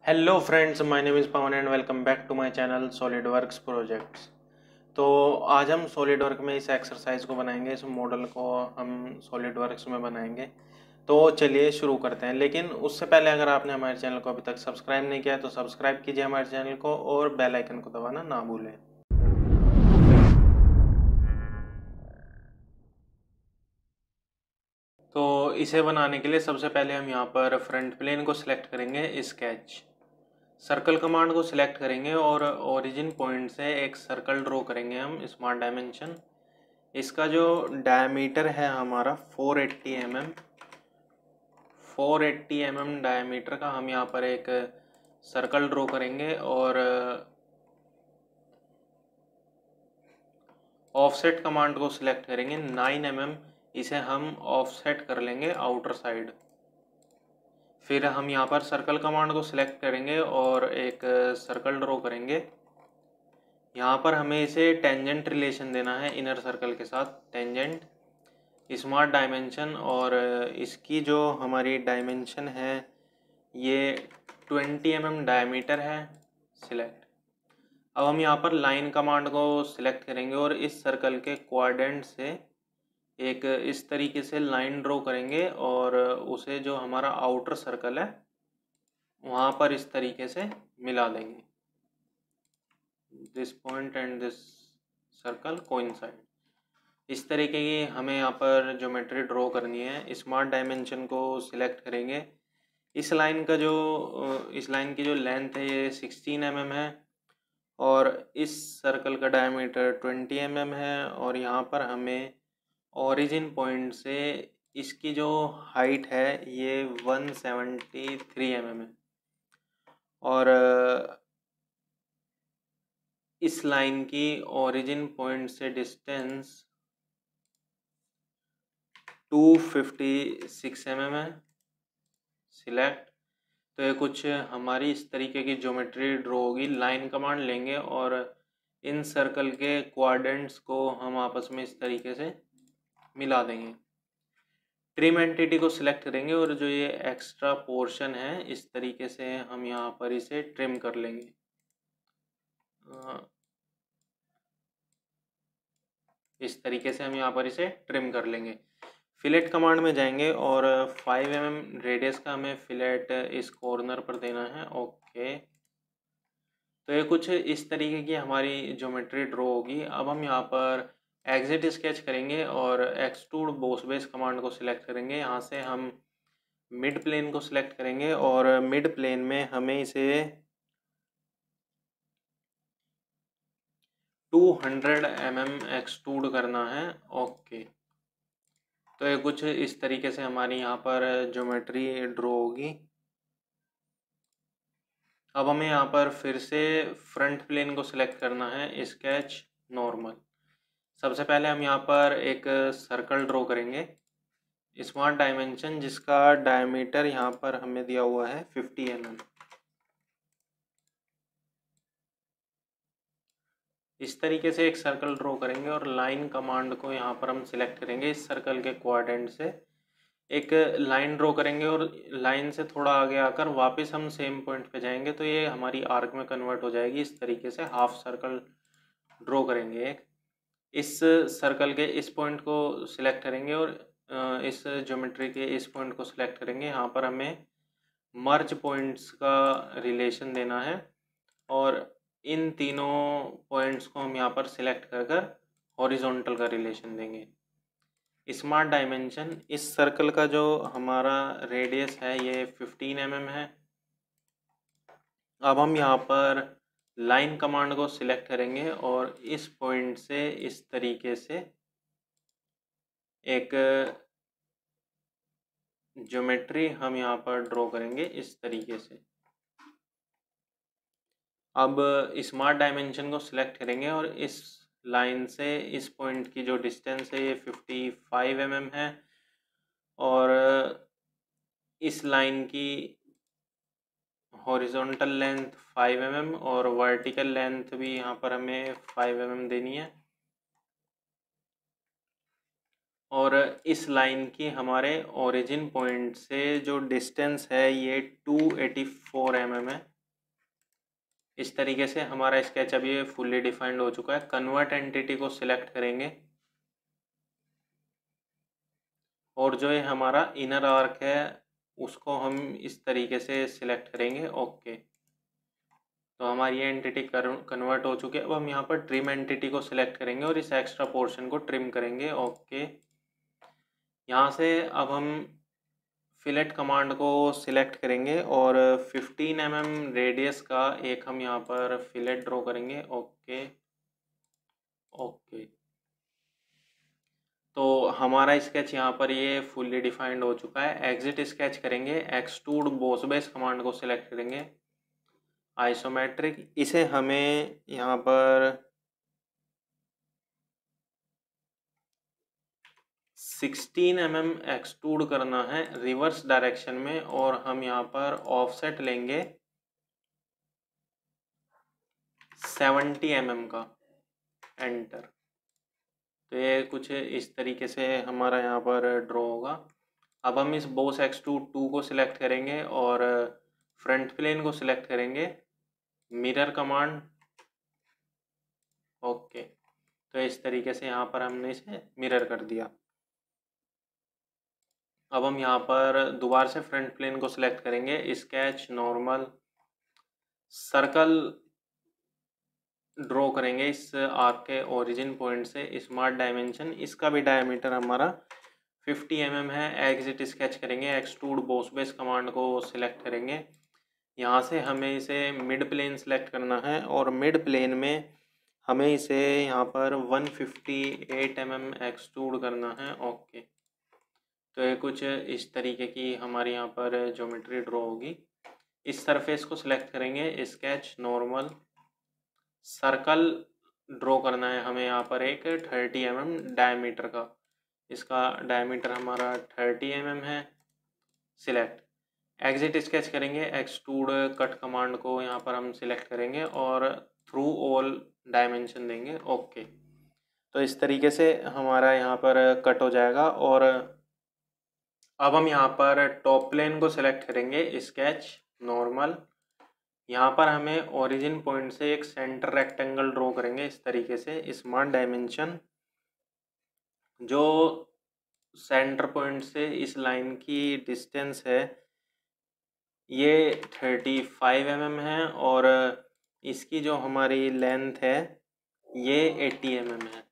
Hello friends, my name is Pawan and welcome back to my channel SolidWorks projects. तो आज हम SolidWork में इस एक्सरसाइज को बनाएंगे, इस मॉडल को हम सॉलिडवर्क्स में बनाएंगे। तो चलिए शुरू करते हैं, लेकिन उससे पहले अगर आपने हमारे चैनल को अभी तक सब्सक्राइब नहीं किया तो सब्सक्राइब कीजिए हमारे चैनल को और बेल आइकन को दबाना ना भूलें। तो इसे बनाने के लिए सबसे पहले हम यहाँ पर फ्रंट प्लेन को सिलेक्ट करेंगे, स्केच सर्कल कमांड को सिलेक्ट करेंगे और ओरिजिन पॉइंट से एक सर्कल ड्रॉ करेंगे हम स्मार्ट डायमेंशन। इसका जो डायमीटर है हमारा 480 mm, 480 mm डायमीटर का हम यहाँ पर एक सर्कल ड्रॉ करेंगे और ऑफसेट कमांड को सिलेक्ट करेंगे 9 mm, इसे हम ऑफसेट कर लेंगे आउटर साइड। फिर हम यहाँ पर सर्कल कमांड को सिलेक्ट करेंगे और एक सर्कल ड्रॉ करेंगे। यहाँ पर हमें इसे टेंजेंट रिलेशन देना है इनर सर्कल के साथ, टेंजेंट स्मार्ट डायमेंशन, और इसकी जो हमारी डायमेंशन है ये 20 mm डायमीटर है, सिलेक्ट। अब हम यहाँ पर लाइन कमांड को सिलेक्ट करेंगे और इस सर्कल के क्वाड्रेंट से एक इस तरीके से लाइन ड्रॉ करेंगे और उसे जो हमारा आउटर सर्कल है वहाँ पर इस तरीके से मिला देंगे। This point and this circle coincide. इस तरीके की हमें यहाँ पर ज्योमेट्री ड्रॉ करनी है। स्मार्ट डायमेंशन को सिलेक्ट करेंगे। इस लाइन की जो लेंथ है ये 16 mm है और इस सर्कल का डायमीटर 20 mm है और यहाँ पर हमें ओरिजिन पॉइंट से इसकी जो हाइट है ये 173 mm है और इस लाइन की ओरिजिन पॉइंट से डिस्टेंस 256 mm है, सिलेक्ट। तो ये कुछ हमारी इस तरीके की ज्योमेट्री ड्रॉ होगी। लाइन कमांड लेंगे और इन सर्कल के क्वाड्रेंट्स को हम आपस में इस तरीके से मिला देंगे। ट्रिम एंटिटी को सिलेक्ट करेंगे और जो ये एक्स्ट्रा पोर्शन है इस तरीके से हम यहाँ पर इसे ट्रिम कर लेंगे। इस तरीके से हम यहाँ पर इसे ट्रिम कर लेंगे। फिलेट कमांड में जाएंगे और 5 mm रेडियस का हमें फिलेट इस कॉर्नर पर देना है, ओके। तो ये कुछ इस तरीके की हमारी ज्योमेट्री ड्रॉ होगी। अब हम यहाँ पर एग्जिट स्केच करेंगे और एक्सट्रूड बॉस बेस कमांड को सिलेक्ट करेंगे। यहाँ से हम मिड प्लेन को सिलेक्ट करेंगे और मिड प्लेन में हमें इसे 200 mm एक्सट्रूड करना है, ओके। तो ये कुछ इस तरीके से हमारी यहाँ पर ज्योमेट्री ड्रॉ होगी। अब हमें यहाँ पर फिर से फ्रंट प्लेन को सिलेक्ट करना है, स्केच नॉर्मल। सबसे पहले हम यहाँ पर एक सर्कल ड्रॉ करेंगे स्मार्ट डायमेंशन, जिसका डायमीटर यहाँ पर हमें दिया हुआ है 50 mm। इस तरीके से एक सर्कल ड्रॉ करेंगे और लाइन कमांड को यहाँ पर हम सिलेक्ट करेंगे। इस सर्कल के क्वाड्रेंट से एक लाइन ड्रॉ करेंगे और लाइन से थोड़ा आगे आकर वापस हम सेम पॉइंट पे जाएंगे तो ये हमारी आर्क में कन्वर्ट हो जाएगी। इस तरीके से हाफ सर्कल ड्रॉ करेंगे एक। इस सर्कल के इस पॉइंट को सिलेक्ट करेंगे और इस ज्योमेट्री के इस पॉइंट को सिलेक्ट करेंगे। यहाँ पर हमें मर्ज पॉइंट्स का रिलेशन देना है और इन तीनों पॉइंट्स को हम यहाँ पर सिलेक्ट कर कर हॉरिजॉन्टल का रिलेशन देंगे। स्मार्ट डायमेंशन, इस सर्कल का जो हमारा रेडियस है ये 15 mm है। अब हम यहाँ पर लाइन कमांड को सिलेक्ट करेंगे और इस पॉइंट से इस तरीके से एक ज्योमेट्री हम यहाँ पर ड्रॉ करेंगे इस तरीके से। अब स्मार्ट डायमेंशन को सिलेक्ट करेंगे और इस लाइन से इस पॉइंट की जो डिस्टेंस है ये 55 mm है और इस लाइन की हॉरिजॉन्टल लेंथ 5 mm और वर्टिकल लेंथ भी यहाँ पर हमें 5 mm देनी है और इस लाइन की हमारे ओरिजिन पॉइंट से जो डिस्टेंस है ये 284 mm है। इस तरीके से हमारा स्केच अभी फुल्ली डिफाइंड हो चुका है। कन्वर्ट एंटिटी को सिलेक्ट करेंगे और जो ये हमारा इनर आर्क है उसको हम इस तरीके से सिलेक्ट करेंगे। ओके, तो हमारी ये एंटिटी कन्वर्ट हो चुकी है। अब हम यहाँ पर ट्रिम एंटिटी को सिलेक्ट करेंगे और इस एक्स्ट्रा पोर्शन को ट्रिम करेंगे। ओके, यहाँ से अब हम फिलेट कमांड को सिलेक्ट करेंगे और 15 mm रेडियस का एक हम यहाँ पर फिलेट ड्रॉ करेंगे। ओके ओके, तो हमारा स्केच यहाँ पर ये फुल्ली डिफाइंड हो चुका है। एग्जिट स्केच करेंगे, एक्सट्रूड बॉस बेस कमांड को सिलेक्ट करेंगे, आइसोमेट्रिक, इसे हमें यहाँ पर 16 mm एक्सट्रूड करना है रिवर्स डायरेक्शन में और हम यहाँ पर ऑफसेट लेंगे 70 mm का। एंटर। तो ये कुछ इस तरीके से हमारा यहाँ पर ड्रॉ होगा। अब हम इस बॉस एक्सट्रूड 2 को सिलेक्ट करेंगे और फ्रंट प्लेन को सिलेक्ट करेंगे, मिरर कमांड। ओके, तो इस तरीके से यहाँ पर हमने इसे मिरर कर दिया। अब हम यहाँ पर दोबारा से फ्रंट प्लेन को सिलेक्ट करेंगे, स्केच, नॉर्मल, सर्कल ड्रॉ करेंगे इस आर्क के ओरिजिन पॉइंट से, स्मार्ट डायमेंशन, इसका भी डायमीटर हमारा 50 mm है। एग्जिट स्केच करेंगे, एक्सट्रूड बॉस बेस कमांड को सिलेक्ट करेंगे, यहाँ से हमें इसे मिड प्लेन सिलेक्ट करना है और मिड प्लेन में हमें इसे यहाँ पर 158 mm एक्सट्रूड करना है। ओके, तो ये कुछ इस तरीके की हमारी यहाँ पर ज्योमेट्री ड्रॉ होगी। इस सरफेस को सिलेक्ट करेंगे, स्केच, नॉर्मल, सर्कल ड्रॉ करना है हमें यहाँ पर एक 30 mm डायमीटर का, इसका डायमीटर हमारा 30 mm है। सिलेक्ट, एग्जिट स्केच करेंगे, एक्सट्रूड कट कमांड को यहाँ पर हम सिलेक्ट करेंगे और थ्रू ऑल डायमेंशन देंगे। ओके, तो इस तरीके से हमारा यहाँ पर कट हो जाएगा। और अब हम यहाँ पर टॉप प्लेन को सिलेक्ट करेंगे, स्केच, नॉर्मल, यहाँ पर हमें ओरिजिन पॉइंट से एक सेंटर रेक्टेंगल ड्रॉ करेंगे इस तरीके से, स्मार्ट डायमेंशन, जो सेंटर पॉइंट से इस लाइन की डिस्टेंस है ये 35 mm है और इसकी जो हमारी लेंथ है ये 80 mm है।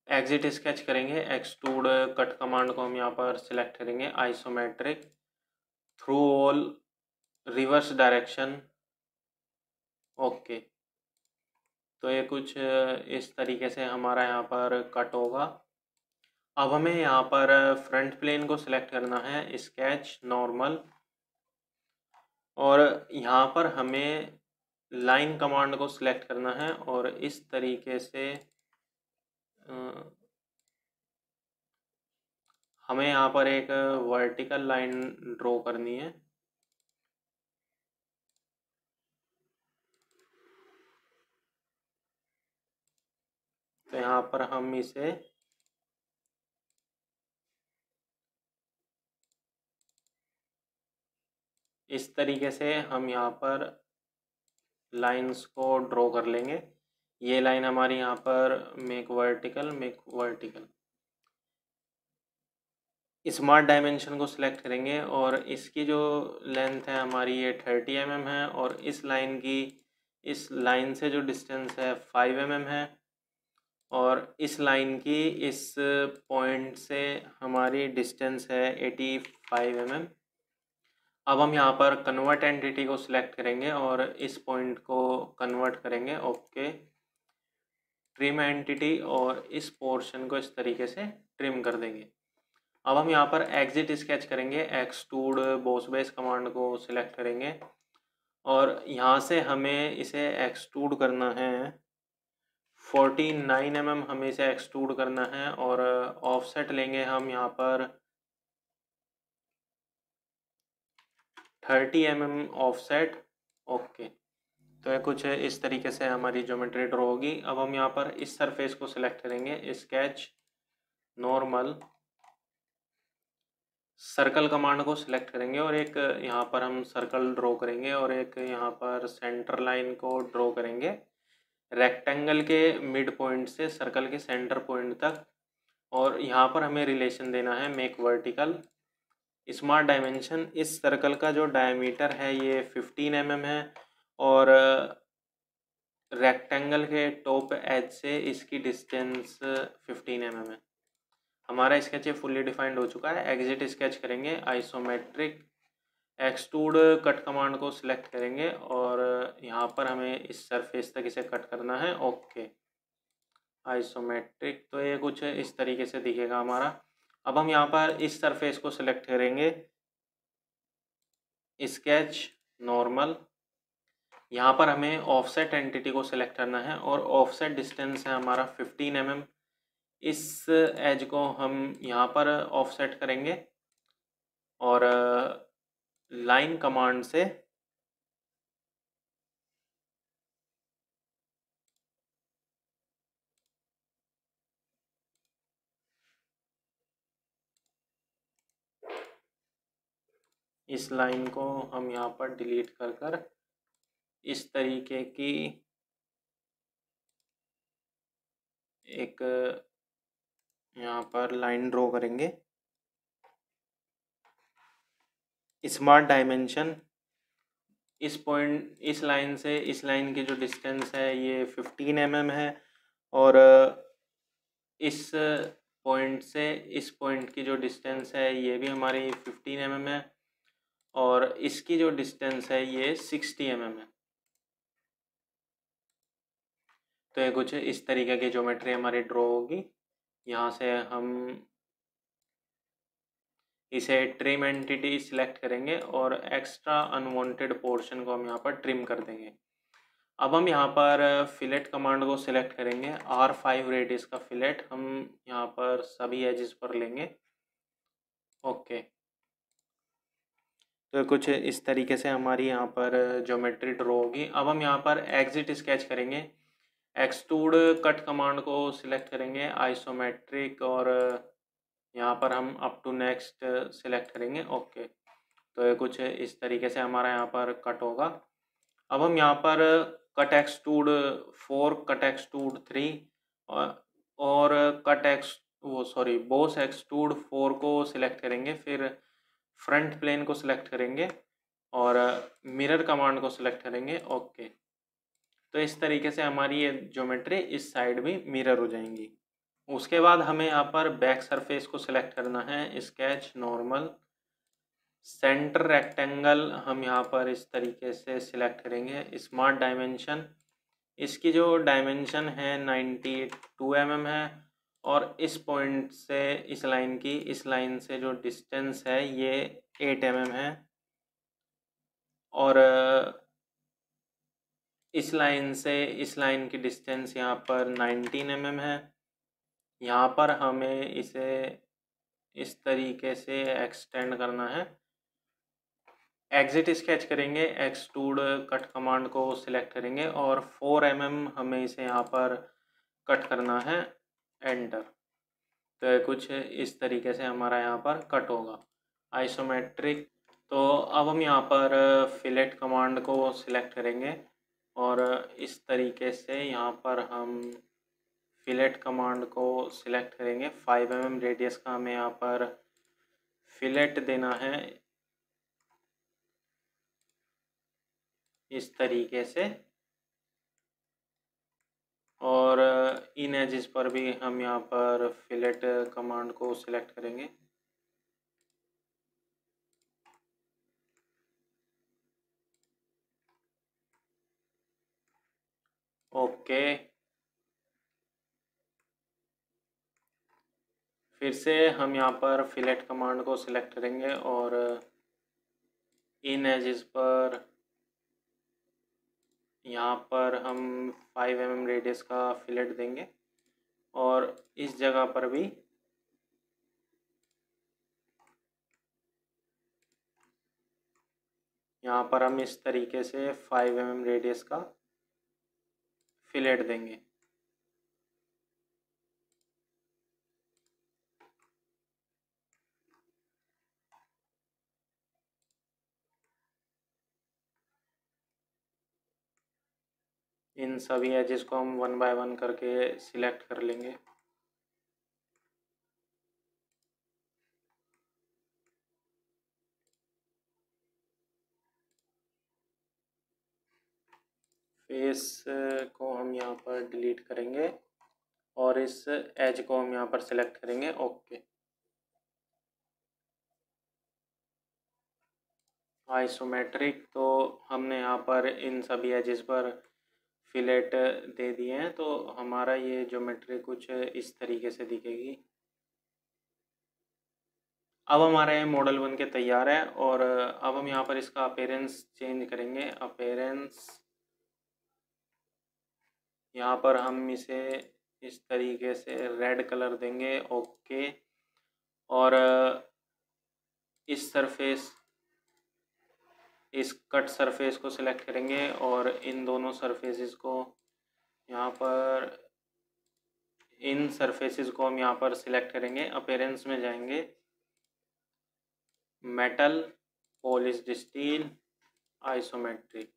एग्जिट स्केच करेंगे, एक्सट्रूड कट कमांड को हम यहाँ पर सिलेक्ट करेंगे, isometric, through all, reverse direction. Okay, तो ये कुछ इस तरीके से हमारा यहाँ पर कट होगा। अब हमें यहाँ पर फ्रंट प्लेन को सिलेक्ट करना है, स्केच, नॉर्मल, और यहाँ पर हमें लाइन कमांड को सिलेक्ट करना है और इस तरीके से हमें यहाँ पर एक वर्टिकल लाइन ड्रॉ करनी है। तो यहाँ पर हम इसे इस तरीके से हम यहाँ पर लाइंस को ड्रॉ कर लेंगे। ये लाइन हमारी यहाँ पर मेक वर्टिकल, स्मार्ट डायमेंशन को सिलेक्ट करेंगे और इसकी जो लेंथ है हमारी ये 30 mm है और इस लाइन से जो डिस्टेंस है 5 mm है और इस लाइन की इस पॉइंट से हमारी डिस्टेंस है 85 mm। अब हम यहाँ पर कन्वर्ट एंटिटी को सिलेक्ट करेंगे और इस पॉइंट को कन्वर्ट करेंगे। ओके, ट्रिम एंटिटी, और इस पोर्शन को इस तरीके से ट्रिम कर देंगे। अब हम यहाँ पर एग्जिट स्केच करेंगे, एक्सट्रूड बॉस बेस कमांड को सिलेक्ट करेंगे और यहाँ से हमें इसे एक्सट्रूड करना है 49 mm, हमें इसे एक्सट्रूड करना है और ऑफसेट लेंगे हम यहाँ पर 30 mm ऑफसेट। ओके, तो ये कुछ इस तरीके से हमारी ज्योमेट्री ड्रॉ होगी। अब हम यहाँ पर इस सरफेस को सिलेक्ट करेंगे, स्केच, नॉर्मल, सर्कल कमांड को सिलेक्ट करेंगे और एक यहाँ पर हम सर्कल ड्रॉ करेंगे और एक यहाँ पर सेंटर लाइन को ड्रॉ करेंगे रेक्टेंगल के मिड पॉइंट से सर्कल के सेंटर पॉइंट तक। और यहाँ पर हमें रिलेशन देना है मेक वर्टिकल स्मार्ट डायमेंशन। इस सर्कल का जो डायमीटर है ये 15 mm है और रेक्टेंगल के टॉप एज से इसकी डिस्टेंस 15 mm है। हमारा स्केच फुल्ली डिफाइंड हो चुका है। एग्जिट स्केच करेंगे, आइसोमेट्रिक एक्सट्रूड कट कमांड को सिलेक्ट करेंगे और यहाँ पर हमें इस सरफेस तक इसे कट करना है। ओके, आइसोमेट्रिक, तो ये कुछ इस तरीके से दिखेगा हमारा। अब हम यहाँ पर इस सरफेस को सिलेक्ट करेंगे, स्केच नॉर्मल। यहाँ पर हमें ऑफसेट एंटिटी को सिलेक्ट करना है और ऑफसेट डिस्टेंस है हमारा 15 mm। इस एज को हम यहाँ पर ऑफसेट करेंगे और लाइन कमांड से इस लाइन को हम यहाँ पर डिलीट कर कर इस तरीके की एक यहाँ पर लाइन ड्रॉ करेंगे। स्मार्ट डायमेंशन, इस पॉइंट, इस लाइन से इस लाइन की जो डिस्टेंस है ये 15 mm है और इस पॉइंट से इस पॉइंट की जो डिस्टेंस है ये भी हमारी 15 mm है और इसकी जो डिस्टेंस है ये 60 mm है। तो ये कुछ इस तरीके की ज्योमेट्री हमारी ड्रॉ होगी। यहाँ से हम इसे ट्रिम एंटिटी सिलेक्ट करेंगे और एक्स्ट्रा अनवांटेड पोर्शन को हम यहाँ पर ट्रिम कर देंगे। अब हम यहाँ पर फिलेट कमांड को सिलेक्ट करेंगे, R5 रेडियस का फिलेट हम यहाँ पर सभी एजेस पर लेंगे। ओके, तो कुछ इस तरीके से हमारी यहाँ पर ज्योमेट्री ड्रॉ होगी। अब हम यहाँ पर एग्जिट स्केच करेंगे, एक्सट्रूड कट कमांड को सिलेक्ट करेंगे, आइसोमेट्रिक, और यहाँ पर हम अप टू नेक्स्ट सिलेक्ट करेंगे। ओके, तो ये कुछ इस तरीके से हमारा यहाँ पर कट होगा। अब हम यहाँ पर कट एक्सट्रूड 4, कट एक्सट्रूड 3 और बोस एक्सट्रूड 4 को सिलेक्ट करेंगे। फिर फ्रंट प्लेन को सिलेक्ट करेंगे और मिरर कमांड को सिलेक्ट करेंगे। ओके, तो इस तरीके से हमारी ये ज्योमेट्री इस साइड भी मिरर हो जाएंगी। उसके बाद हमें यहाँ पर बैक सरफेस को सिलेक्ट करना है, स्केच नॉर्मल, सेंटर रेक्टेंगल हम यहाँ पर इस तरीके से सिलेक्ट करेंगे। स्मार्ट डायमेंशन, इसकी जो डायमेंशन है 92 mm है और इस पॉइंट से इस लाइन की, इस लाइन से जो डिस्टेंस है ये 8 mm है और इस लाइन से इस लाइन की डिस्टेंस यहाँ पर 19 mm है। यहाँ पर हमें इसे इस तरीके से एक्सटेंड करना है। एग्जिट स्केच करेंगे, एक्सट्रूड कट कमांड को सिलेक्ट करेंगे और 4 mm हमें इसे यहाँ पर कट करना है, एंटर। तो कुछ इस तरीके से हमारा यहाँ पर कट होगा, आइसोमेट्रिक। तो अब हम यहाँ पर फिलेट कमांड को सिलेक्ट करेंगे और इस तरीके से यहाँ पर हम फिलेट कमांड को सिलेक्ट करेंगे। 5 mm रेडियस का हमें यहाँ पर फिलेट देना है इस तरीके से और इन एजेस पर भी हम यहाँ पर फिलेट कमांड को सिलेक्ट करेंगे। ओके, फिर से हम यहाँ पर फिलेट कमांड को सिलेक्ट करेंगे और इन एजेस पर यहाँ पर हम 5 mm रेडियस का फिलेट देंगे और इस जगह पर भी यहाँ पर हम इस तरीके से 5 mm रेडियस का फिलेट देंगे। इन सभी एजेस को हम 1 बाय 1 करके सिलेक्ट कर लेंगे। फेस को हम यहाँ पर डिलीट करेंगे और इस एज को हम यहाँ पर सिलेक्ट करेंगे। ओके, आइसोमेट्रिक तो हमने यहाँ पर इन सभी एजेस पर फिलेट दे दिए हैं, तो हमारा ये ज्योमेट्री कुछ इस तरीके से दिखेगी। अब हमारा ये मॉडल बन के तैयार है और अब हम यहाँ पर इसका अपीयरेंस चेंज करेंगे। अपीयरेंस यहाँ पर हम इसे इस तरीके से रेड कलर देंगे। ओके, और इस सरफेस, इस कट सरफेस को सिलेक्ट करेंगे और इन दोनों सरफेसेस को यहाँ पर, इन सरफेसेस को हम यहाँ पर सिलेक्ट करेंगे। अपीयरेंस में जाएंगे, मेटल, पॉलिश्ड स्टील, आइसोमेट्रिक।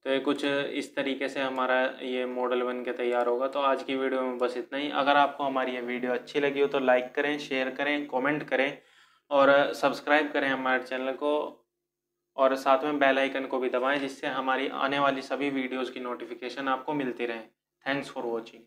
तो ये कुछ इस तरीके से हमारा ये मॉडल बन के तैयार होगा। तो आज की वीडियो में बस इतना ही। अगर आपको हमारी ये वीडियो अच्छी लगी हो तो लाइक करें, शेयर करें, कमेंट करें और सब्सक्राइब करें हमारे चैनल को, और साथ में बेल आइकन को भी दबाएं जिससे हमारी आने वाली सभी वीडियोज़ की नोटिफिकेशन आपको मिलती रहे। Thanks for watching.